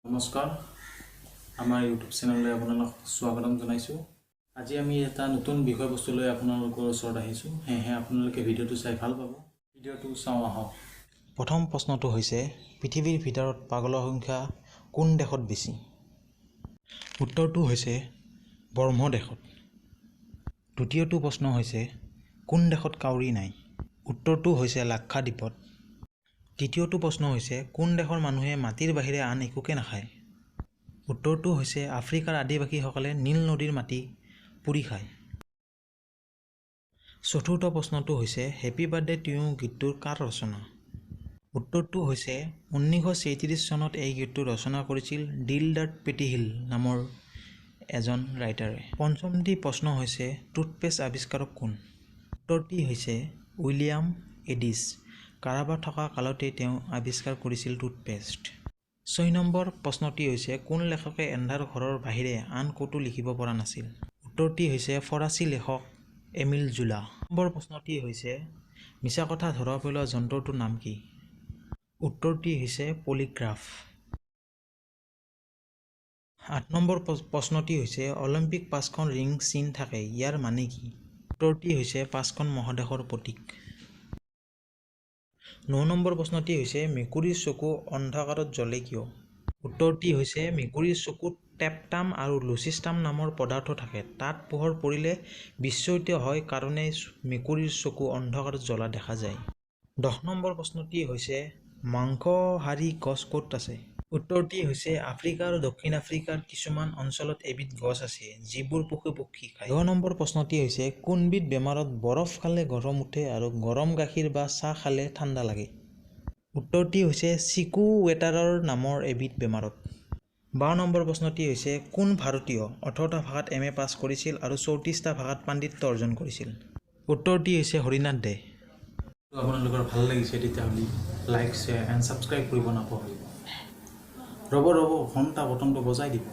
নমস্কাৰ আমাৰ ইউটিউব চেনেললৈ আপোনালোক স্বাগতম জনাইছোঁ। আজি আমি এটা নতুন বিষয়বস্তু লৈ আপোনালোকৰ ওচৰত আহিছোঁ, সেয়েহে আপোনালোকে ভিডিঅ'টো চাই ভাল পাব। ভিডিঅ'টো চাওঁ আহক। প্ৰথম প্ৰশ্নটো হৈছে, পৃথিৱীৰ ভিতৰত পাগলৰ সংখ্যা কোন দেশত বেছি? উত্তৰটো হৈছে ব্ৰহ্ম দেশত। দ্বিতীয়টো প্ৰশ্ন হৈছে, কোন দেশত কাউৰী নাই? উত্তৰটো হৈছে লাক্ষাদ্বীপত। তৃতীয়টো প্ৰশ্ন হৈছে, কোন দেশৰ মানুহে মাটিৰ বাহিৰে আন একোকে নাখায়? উত্তৰটো হৈছে আফ্ৰিকাৰ আদিবাসীসকলে নীল নদীৰ মাটি পুৰি খায়। চতুৰ্থ প্ৰশ্নটো হৈছে, হেপী বাৰ্থডে টু ইউ গীতটোৰ কাৰ ৰচনা? উত্তৰটো হৈছে 1933 চনত এই গীতটো ৰচনা কৰিছিল ডিলবাৰ্ট পেটিহিল নামৰ এজন ৰাইটাৰে। পঞ্চমটি প্ৰশ্ন হৈছে, টুথপেষ্ট আৱিষ্কাৰক কোন? উত্তৰটি হৈছে উইলিয়াম এডিছ। কাৰাবাৰত থকা কালতেই তেওঁ আৱিষ্কাৰ কৰিছিল টুথপেষ্ট। 6 নম্বৰ প্ৰশ্নটি হৈছে, কোন লেখকে এন্ধাৰ ঘৰৰ বাহিৰে আন ক'তো লিখিব পৰা নাছিল? উত্তৰটি হৈছে ফৰাচী লেখক এমিল জোলা। নম্বৰ প্ৰশ্নটি হৈছে, মিছা কথা ধৰা পেলোৱা যন্ত্ৰটোৰ নাম কি? উত্তৰটি হৈছে পলিগ্ৰাফ। 8 নম্বৰ প্ৰশ্নটি হৈছে, অলিম্পিক 5খন ৰিং চিন থাকে, ইয়াৰ মানে কি? উত্তৰটি হৈছে 5খন মহাদেশৰ প্ৰতীক। 9 নম্বৰ প্ৰশ্নটি হৈছে, মেকুৰীৰ চকু অন্ধকাৰত জ্বলে কিয়? উত্তৰটি হৈছে মেকুৰীৰ চকুত টেপটাম আৰু লুচিষ্টাম নামৰ পদাৰ্থ থাকে। তাত পোহৰ পৰিলে বিচ্ছুৰিত হয় কাৰণে মেকুৰীৰ চকু অন্ধকাৰত জ্বলা দেখা যায়। 10 নম্বৰ প্ৰশ্নটি হৈছে, মাংসহাৰী গছ ক'ত আছে? উত্তৰটি হৈছে আফ্ৰিকা আৰু দক্ষিণ আফ্ৰিকাৰ কিছুমান অঞ্চলত এবিধ গছ আছে যিবোৰ পশু-পক্ষী খায়। 11 নম্বৰ প্ৰশ্নটি হৈছে, কোনবিধ বেমাৰত বৰফ খালে গৰম উঠে আৰু গৰম গাখীৰ বা চাহ খালে ঠাণ্ডা লাগে? উত্তৰটি হৈছে চিকু ৱেটাৰৰ নামৰ এবিধ বেমাৰত। 12 নম্বৰ প্ৰশ্নটি হৈছে, কোন ভাৰতীয় 18টা ভাষাত MA পাছ কৰিছিল আৰু 34টা ভাষাত পাণ্ডিত্য অৰ্জন কৰিছিল? উত্তৰটি হৈছে হৰিনাথ দে। আপোনালোকৰ ভাল লাগিছে তেতিয়াহ'লে লাইক, শ্বেয়াৰ এণ্ড ছাবস্ক্ৰাইব কৰিব নাপাহৰিব। ৰ'ব ঘণ্টা বটনটো বজাই দিব।